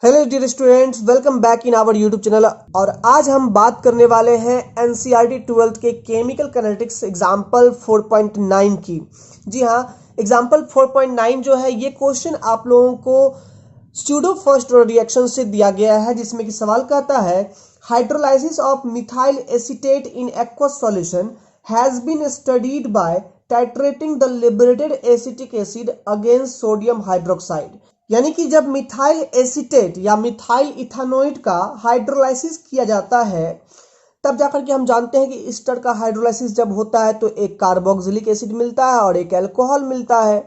Hello dear students, welcome back in our YouTube channel. और आज हम बात करने वाले हैं एनसीईआरटी 12th के केमिकल काइनेटिक्स एग्जाम्पल 4.9 की। जी हाँ, एग्जाम्पल 4.9 जो है ये क्वेश्चन आप लोगों को स्यूडो फर्स्ट रिएक्शन से दिया गया है, जिसमें कि सवाल कहता है hydrolysis of methyl acetate in aqueous solution has been studied by titrating the liberated acetic acid against sodium hydroxide. यानी कि जब मिथाइल एसीटेट या मिथाइल इथानोइड का हाइड्रोलाइसिस किया जाता है तब जाकर के हम जानते हैं कि ईस्टर का हाइड्रोलाइसिस जब होता है तो एक कार्बोक्सिलिक एसिड मिलता है और एक अल्कोहल मिलता है।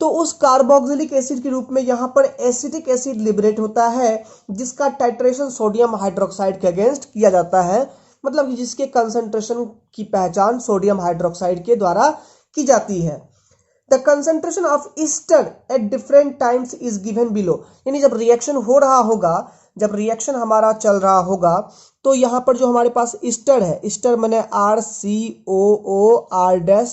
तो उस कार्बोक्सिलिक एसिड के रूप में यहाँ पर एसिटिक एसिड लिबरेट होता है, जिसका टाइट्रेशन सोडियम हाइड्रोक्साइड के अगेंस्ट किया जाता है, मतलब कि जिसके कंसंट्रेशन की पहचान सोडियम हाइड्रोक्साइड के द्वारा की जाती है। The concentration of Easter at different times is given below. यानी जब रिएक्शन हो रहा होगा, जब रिएक्शन हमारा चल रहा होगा, तो यहाँ पर जो हमारे पास ईस्टर है, ईस्टर माने RCOO R',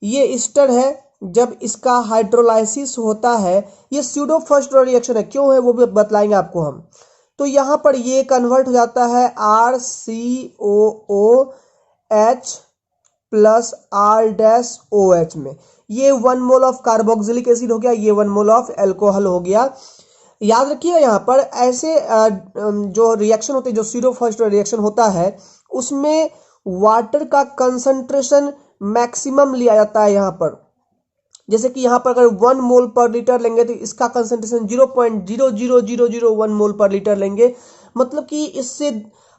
ये ईस्टर है। जब इसका हाइड्रोलाइसिस होता है, ये स्यूडो फर्स्ट रिएक्शन है, क्यों है वो भी बतलाएंगे आपको हम। तो यहाँ पर ये कन्वर्ट हो जाता है RCOOH प्लस R'OH में। ये 1 मोल ऑफ कार्बोक्सिलिक एसिड हो गया, ये 1 मोल ऑफ अल्कोहल हो गया। याद रखिए यहाँ पर ऐसे जो रिएक्शन होते हैं, जो स्यूडो फर्स्ट रिएक्शन होता है, उसमें वाटर का कंसंट्रेशन मैक्सिमम लिया जाता है। यहाँ पर जैसे कि यहाँ पर अगर 1 मोल पर लीटर लेंगे तो इसका कंसंट्रेशन 0.00001 मोल पर लीटर लेंगे, मतलब कि इससे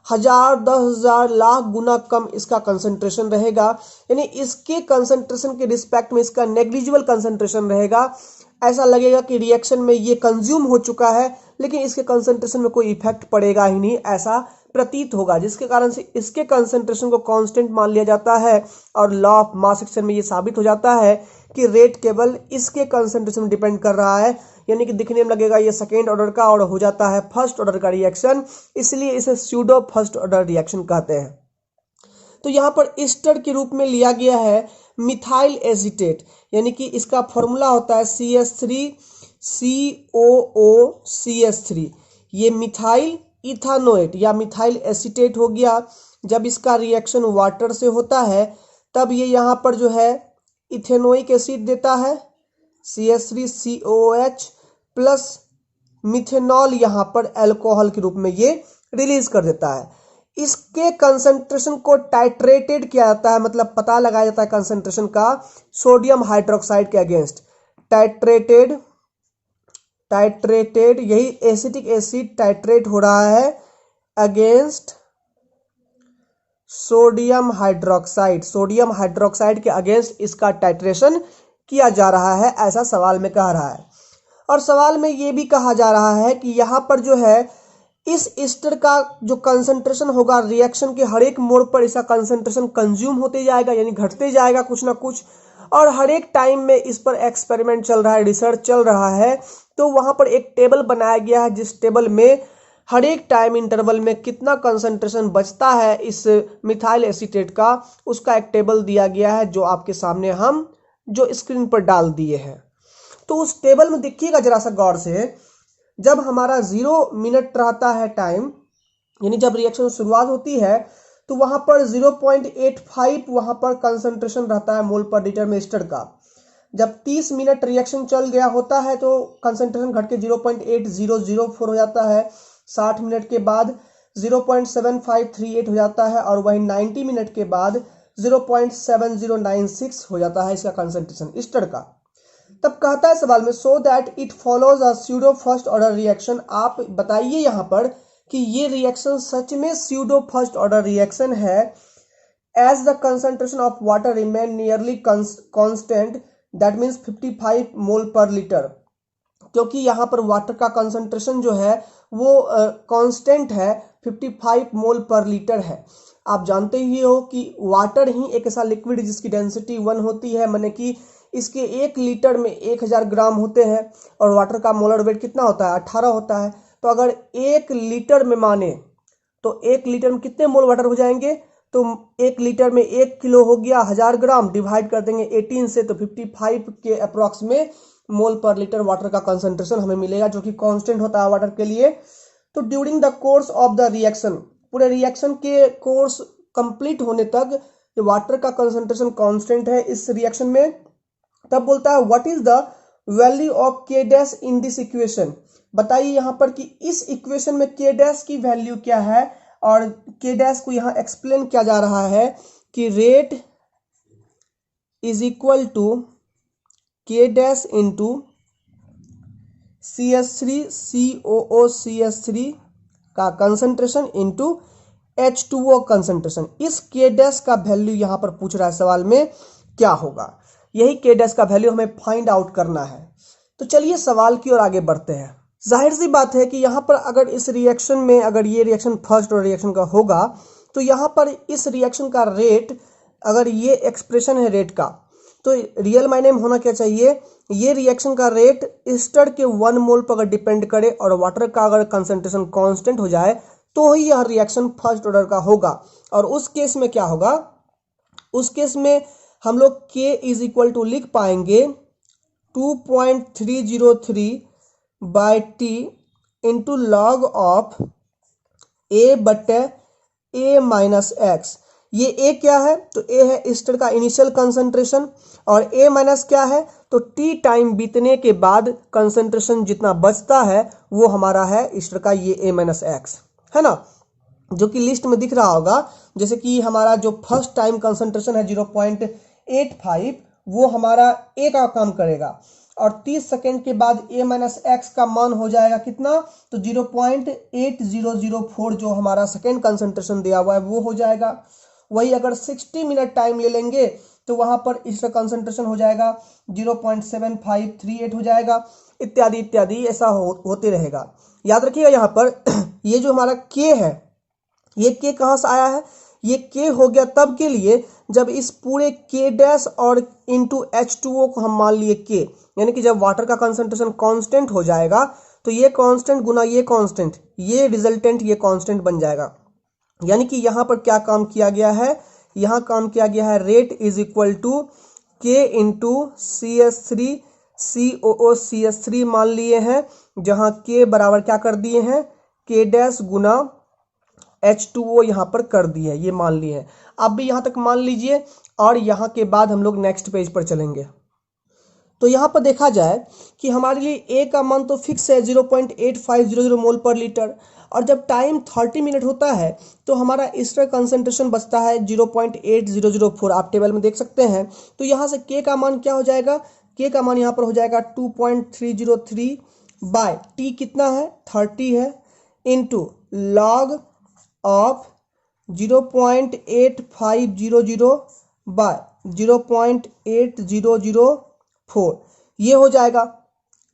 1000, 10,000, लाख गुना कम इसका कंसंट्रेशन रहेगा। यानी इसके कंसंट्रेशन के रिस्पेक्ट में इसका नेग्लिजिबल कंसंट्रेशन रहेगा। ऐसा लगेगा कि रिएक्शन में ये कंज्यूम हो चुका है, लेकिन इसके कंसंट्रेशन में कोई इफेक्ट पड़ेगा ही नहीं, ऐसा प्रतीत होगा, जिसके कारण से इसके कंसंट्रेशन को कांस्टेंट मान लिया जाता है। और लॉ ऑफ मास सेक्शन में ये साबित हो जाता है कि रेट केवल इसके कंसंट्रेशन में डिपेंड कर रहा है। यानी कि दिखने में लगेगा ये सेकेंड ऑर्डर का और हो जाता है फर्स्ट ऑर्डर का रिएक्शन, इसलिए इसे स्यूडो फर्स्ट ऑर्डर रिएक्शन कहते हैं। तो यहाँ पर ईस्टर के रूप में लिया गया है मिथाइल एसीटेट, यानी कि इसका फॉर्मूला होता है CH3COOCH3। ये मिथाइल इथानोएट या मिथाइल एसीटेट हो गया। जब इसका रिएक्शन वाटर से होता है तब ये यहाँ पर जो है इथेनोइक एसिड देता है, CH3COOH प्लस मिथेनॉल यहाँ पर अल्कोहल के रूप में ये रिलीज कर देता है। इसके कंसंट्रेशन को टाइट्रेटेड किया जाता है, मतलब पता लगाया जाता है कंसंट्रेशन का सोडियम हाइड्रोक्साइड के अगेंस्ट। टाइट्रेटेड यही एसिटिक एसिड टाइट्रेट हो रहा है अगेंस्ट सोडियम हाइड्रोक्साइड के अगेंस्ट इसका टाइट्रेशन किया जा रहा है, ऐसा सवाल में कह रहा है। और सवाल में यह भी कहा जा रहा है कि यहाँ पर जो है इस ईस्टर का जो कंसंट्रेशन होगा, रिएक्शन के हर एक मोड़ पर इसका कंसंट्रेशन कंज्यूम होते जाएगा, यानी घटते जाएगा कुछ ना कुछ। और हर एक टाइम में इस पर एक्सपेरिमेंट चल रहा है, रिसर्च चल रहा है। तो वहां पर एक टेबल बनाया गया है, जिस टेबल में हर एक टाइम इंटरवल में कितना कंसंट्रेशन बचता है इस मिथाइल एसीटेट का, उसका एक टेबल दिया गया है, जो आपके सामने हम जो स्क्रीन पर डाल दिए हैं। तो उस टेबल में देखिएगा जरा सा गौर से, जब हमारा 0 मिनट रहता है टाइम, यानी जब रिएक्शन शुरुआत होती है, तो वहां पर 0.85 वहां पर कंसंट्रेशन रहता है मोल पर लीटर में ईस्टर का। जब 30 मिनट रिएक्शन चल गया होता है तो कंसंट्रेशन घट के 0.8004 हो जाता है। 60 मिनट के बाद 0.7538 हो जाता है, और वही 90 मिनट के बाद 0.7096 हो जाता है इसका कंसंट्रेशन ईस्टर का। तब कहता है सवाल में, so that it follows a pseudo first order reaction. आप बताइए यहाँ पर कि ये रिएक्शन सच में स्यूडो फर्स्ट ऑर्डर रिएक्शन है। As the concentration of water remain nearly constant, that means 55 mole per litre, क्योंकि यहाँ पर वाटर का कंसंट्रेशन जो है वो कांस्टेंट है, 55 मोल पर लीटर है। आप जानते ही हो कि वाटर ही एक ऐसा लिक्विड जिसकी डेंसिटी 1 होती है, माने कि इसके 1 लीटर में 1000 ग्राम होते हैं, और वाटर का मोलर वेट कितना होता है, 18 होता है। तो अगर 1 लीटर में माने तो 1 लीटर में कितने मोल वाटर हो जाएंगे, तो 1 लीटर में 1 किलो हो गया, 1000 ग्राम डिवाइड कर देंगे 18 से, तो 55 के अप्रॉक्स में मोल पर लीटर वाटर का कंसंट्रेशन हमें मिलेगा, जो कि कांस्टेंट होता है वाटर के लिए। तो during the course of the reaction, पूरे रिएक्शन के कोर्स कंप्लीट होने तक वाटर का कंसंट्रेशन कांस्टेंट है इस रिएक्शन में। तब बोलता है what is the value of के डैश इन दिस इक्वेशन। बताइए यहाँ पर कि इस इक्वेशन में के डैश की वैल्यू क्या है, और के डैश को यहाँ एक्सप्लेन किया जा रहा है कि रेट इज इक्वल टू के डैश इंटू CH3 COOCH3 का कंसंट्रेशन इंटू H2O कंसंट्रेशन। इस के डैश का वैल्यू यहाँ पर पूछ रहा है सवाल में क्या होगा, यही के डैश का वैल्यू हमें फाइंड आउट करना है। तो चलिए सवाल की ओर आगे बढ़ते हैं। जाहिर सी बात है कि यहाँ पर अगर इस रिएक्शन में, अगर ये रिएक्शन फर्स्ट और रिएक्शन का होगा, तो यहाँ पर इस रिएक्शन का रेट, अगर ये एक्सप्रेशन है रेट का, तो रियल मायने में होना क्या चाहिए, ये रिएक्शन का रेट एस्टर के 1 मोल पर अगर डिपेंड करे और वाटर का अगर कंसंट्रेशन कांस्टेंट हो जाए तो ही यह रिएक्शन फर्स्ट ऑर्डर का होगा। और उस केस में क्या होगा, उस केस में हम लोग K इज इक्वल टू लिख पाएंगे 2.303 by T into log of A बटे A माइनस एक्स। ये A क्या है, तो A है एस्टर का इनिशियल कंसंट्रेशन, और A माइनस क्या है, तो T टाइम बीतने के बाद कंसंट्रेशन जितना बचता है वो हमारा है एस्टर का ये A माइनस एक्स, है ना, जो कि लिस्ट में दिख रहा होगा। जैसे कि हमारा जो फर्स्ट टाइम कंसंट्रेशन है 0.85, वो हमारा A का काम करेगा, और 30 सेकेंड के बाद A माइनस एक्स का मान हो जाएगा कितना, तो 0.8004 जो हमारा सेकेंड कंसंट्रेशन दिया हुआ है वो हो जाएगा। वही अगर 60 मिनट टाइम ले लेंगे तो वहां पर इसका कंसंट्रेशन हो जाएगा 0.7538 हो जाएगा, इत्यादि इत्यादि, ऐसा होते रहेगा। याद रखिएगा यहाँ पर ये जो हमारा K है, ये K कहाँ से आया है, ये K हो गया तब के लिए जब इस पूरे K डैश और इंटू H2O को हम मान लिए K, यानी कि जब वाटर का कंसंट्रेशन कांस्टेंट हो जाएगा तो ये कांस्टेंट गुना ये कांस्टेंट, ये रिजल्टेंट ये कांस्टेंट बन जाएगा। यानी कि यहाँ पर क्या काम किया गया है, यहाँ काम किया गया है rate is equal to K into CH3 COOCH3 मान लिए हैं, जहाँ K बराबर क्या कर दिए हैं, K डैश गुना H2O यहाँ पर कर दिए हैं, ये मान लिए हैं। आप भी यहाँ तक मान लीजिए, और यहाँ के बाद हम लोग नेक्स्ट पेज पर चलेंगे। तो यहाँ पर देखा जाए कि हमारे लिए A का मान तो फिक्स है 0.8500 मोल पर लीटर, और जब टाइम 30 मिनट होता है तो हमारा एस्टर कंसंट्रेशन बचता है 0.8004, आप टेबल में देख सकते हैं। तो यहाँ से K का मान क्या हो जाएगा, K का मान यहाँ पर हो जाएगा 2.303 बाय T कितना है 30 है, इंटू लॉग ऑफ 0.8500 बाय 0.8004, ये हो जाएगा।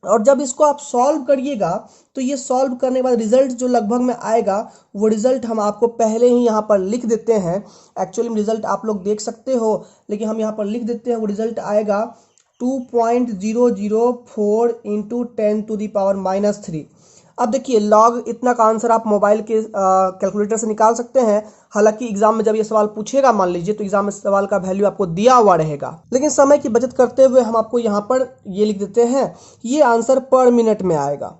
और जब इसको आप सॉल्व करिएगा तो ये सॉल्व करने के बाद रिजल्ट जो लगभग में आएगा वो रिजल्ट हम आपको पहले ही यहाँ पर लिख देते हैं। एक्चुअली में रिजल्ट आप लोग देख सकते हो, लेकिन हम यहाँ पर लिख देते हैं। वो रिजल्ट आएगा 2.004 इंटू 10⁻⁻3। अब देखिए लॉग इतना का आंसर आप मोबाइल के कैलकुलेटर से निकाल सकते हैं। हालांकि एग्जाम में जब ये सवाल पूछेगा मान लीजिए, तो एग्जाम में सवाल का वैल्यू आपको दिया हुआ रहेगा, लेकिन समय की बचत करते हुए हम आपको यहाँ पर ये लिख देते हैं, ये आंसर पर मिनट में आएगा।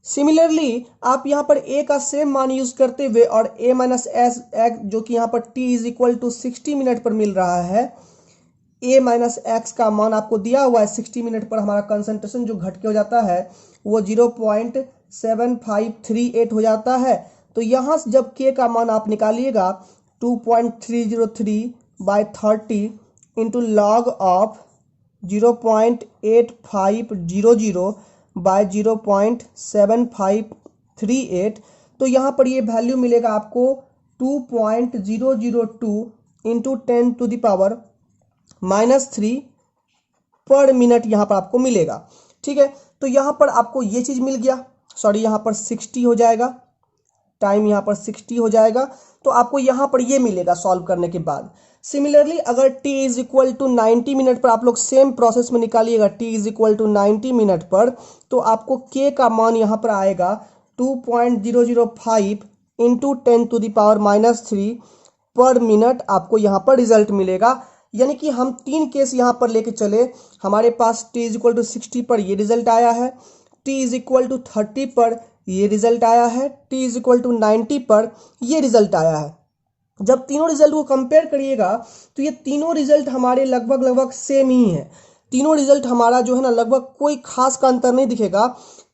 सिमिलरली आप यहाँ पर A का सेम मान यूज करते हुए और A माइनस एस जो कि यहाँ पर T is equal to 60 minute पर मिल रहा है, A माइनस एक्स का मान आपको दिया हुआ है। 60 मिनट पर हमारा कंसंट्रेशन जो घट के हो जाता है वो 0.7538 हो जाता है। तो यहाँ से जब K का मान आप निकालिएगा 2.303 by 30 into log of 0.8500 by 0.7538, तो यहाँ पर ये वैल्यू मिलेगा आपको 2.002 इंटू 10⁻³ पर मिनट यहाँ पर आपको मिलेगा। ठीक है, तो यहाँ पर आपको ये चीज़ मिल गया। सॉरी, यहाँ पर 60 हो जाएगा, टाइम यहाँ पर 60 हो जाएगा, तो आपको यहाँ पर ये मिलेगा सॉल्व करने के बाद। सिमिलरली अगर t is equal to 90 minute पर आप लोग सेम प्रोसेस में निकालिएगा, t is equal to 90 minute पर, तो आपको k का मान यहाँ पर आएगा 2.005 इंटू 10⁻³ पर मिनट आपको यहाँ पर रिजल्ट मिलेगा। यानी कि हम 3 केस यहाँ पर लेके चले, हमारे पास t इज इक्वल टू 60 पर ये रिजल्ट आया है, t इज इक्वल टू 30 पर ये रिजल्ट आया है, t इज इक्वल टू 90 पर ये रिजल्ट आया है। जब तीनों रिजल्ट को कंपेयर करिएगा तो ये तीनों रिजल्ट हमारे लगभग सेम ही है। तीनों रिजल्ट हमारा जो है ना लगभग कोई खास का अंतर नहीं दिखेगा।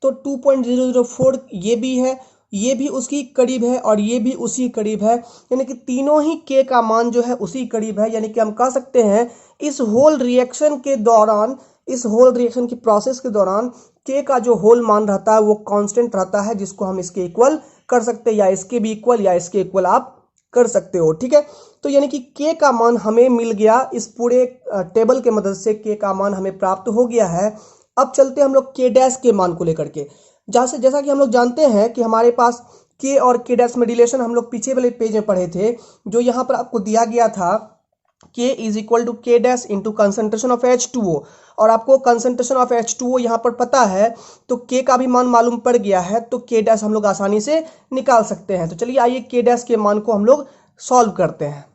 तो 2.004 ये भी है, ये भी उसकी करीब है और ये भी उसी करीब है, यानी कि तीनों ही के का मान जो है उसी करीब है। यानी कि हम कह सकते हैं इस होल रिएक्शन के दौरान, इस होल रिएक्शन की प्रोसेस के दौरान के का जो होल मान रहता है वो कांस्टेंट रहता है, जिसको हम इसके इक्वल कर सकते हैं, या इसके भी इक्वल या इसके इक्वल आप कर सकते हो। ठीक है, तो यानी कि के का मान हमें मिल गया, इस पूरे टेबल के मदद से के का मान हमें प्राप्त हो गया है। अब चलते हैं हम लोग के डैश के मान को लेकर के। जैसा कि हम लोग जानते हैं कि हमारे पास के और के डैश में रिलेशन हम लोग पीछे वाले पेज में पढ़े थे, जो यहाँ पर आपको दिया गया था के इज इक्वल टू के dash into concentration of H2O, और आपको कंसंट्रेशन ऑफ H2O यहाँ पर पता है, तो के का भी मान मालूम पड़ गया है, तो के डैश हम लोग आसानी से निकाल सकते हैं। तो चलिए आइए के डैश के मान को हम लोग सॉल्व करते हैं।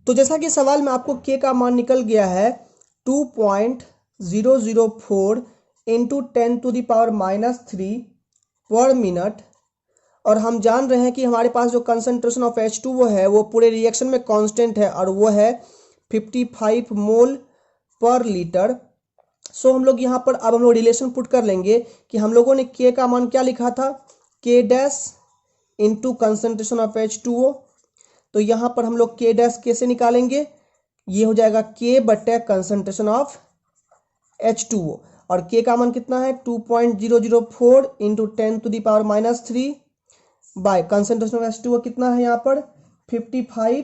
तो जैसा कि सवाल में आपको के का मान निकल गया है 2.004 इंटू 10⁻³ पर मिनट, और हम जान रहे हैं कि हमारे पास जो कंसंट्रेशन ऑफ H2O है वो पूरे रिएक्शन में कांस्टेंट है और वो है 55 मोल पर लीटर। सो हम लोग यहाँ पर अब हम लोग रिलेशन पुट कर लेंगे कि हम लोगों ने के का मान क्या लिखा था, के dash into concentration of H2O। तो यहाँ पर हम लोग के डैश कैसे निकालेंगे, ये हो जाएगा के बटे कंसंट्रेशन ऑफ H2O, और के का मान कितना है 2.004 into 10⁻³ bye concentration of H2O कितना है यहाँ पर 55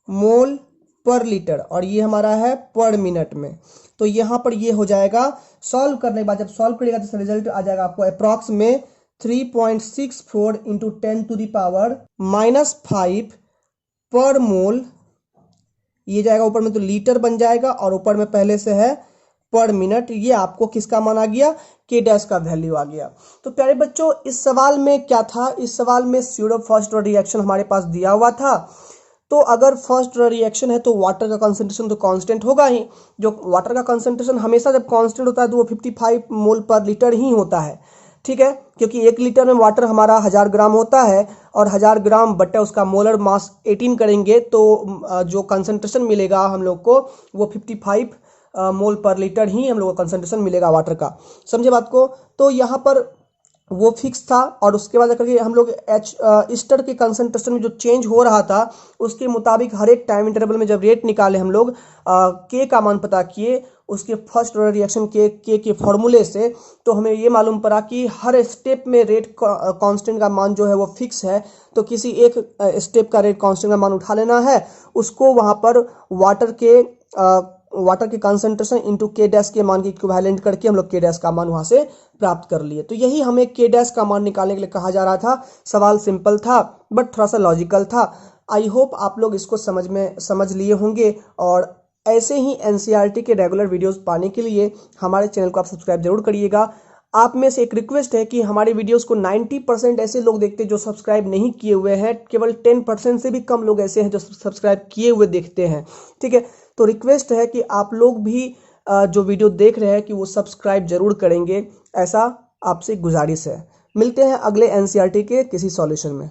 मोल पर लीटर, और ये हमारा है पर मिनट में। तो यहाँ पर ये हो जाएगा, सॉल्व करने के बाद जब सॉल्व करिएगा तो रिजल्ट आ जाएगा आपको अप्रॉक्स में 3.64 इंटू 10⁻⁻5 पर मोल, ये जाएगा ऊपर में तो लीटर बन जाएगा, और ऊपर में पहले से है पर मिनट। ये आपको किसका मान आ गया, के डैश का वैल्यू आ गया। तो प्यारे बच्चों इस सवाल में क्या था, इस सवाल में स्यूडो फर्स्ट ऑर्डर रिएक्शन हमारे पास दिया हुआ था। तो अगर फर्स्ट ऑर्डर रिएक्शन है तो वाटर का कंसंट्रेशन तो कांस्टेंट होगा ही। जो वाटर का कंसंट्रेशन हमेशा जब कांस्टेंट होता है तो वो 55 मोल पर लीटर ही होता है। ठीक है, क्योंकि 1 लीटर में वाटर हमारा 1000 ग्राम होता है, और 1000 ग्राम बटे उसका मोलर मास 18 करेंगे तो जो कंसंट्रेशन मिलेगा हम लोग को वो 55 मोल पर लीटर ही हम लोग को कंसंट्रेशन मिलेगा वाटर का। समझे बात को। तो यहाँ पर वो फिक्स था, और उसके बाद करके हम लोग ईस्टर के कंसंट्रेशन में जो चेंज हो रहा था उसके मुताबिक हर एक टाइम इंटरवल में जब रेट निकाले हम लोग के का मान पता किए उसके फर्स्ट ऑर्डर रिएक्शन के फॉर्मूले से, तो हमें ये मालूम पड़ा कि हर स्टेप में रेट कांस्टेंट का मान जो है वो फिक्स है। तो किसी एक स्टेप का रेट कांस्टेंट का मान उठा लेना है, उसको वहाँ पर वाटर के कंसंट्रेशन इंटू के डैश के मान के इक्विवेलेंट करके हम लोग के डैश का मान वहां से प्राप्त कर लिए। तो यही हमें के डैश का मान निकालने के लिए कहा जा रहा था। सवाल सिंपल था बट थोड़ा सा लॉजिकल था। आई होप आप लोग इसको समझ लिए होंगे, और ऐसे ही एनसीईआरटी के रेगुलर वीडियोस पाने के लिए हमारे चैनल को आप सब्सक्राइब जरूर करिएगा। आप में से एक रिक्वेस्ट है कि हमारे वीडियोस को 90% ऐसे लोग देखते हैं जो सब्सक्राइब नहीं किए हुए हैं, केवल 10% से भी कम लोग ऐसे हैं जो सब्सक्राइब किए हुए देखते हैं। ठीक है, तो रिक्वेस्ट है कि आप लोग भी जो वीडियो देख रहे हैं कि वो सब्सक्राइब जरूर करेंगे, ऐसा आपसे गुजारिश है। मिलते हैं अगले एनसीईआरटी के किसी सॉल्यूशन में।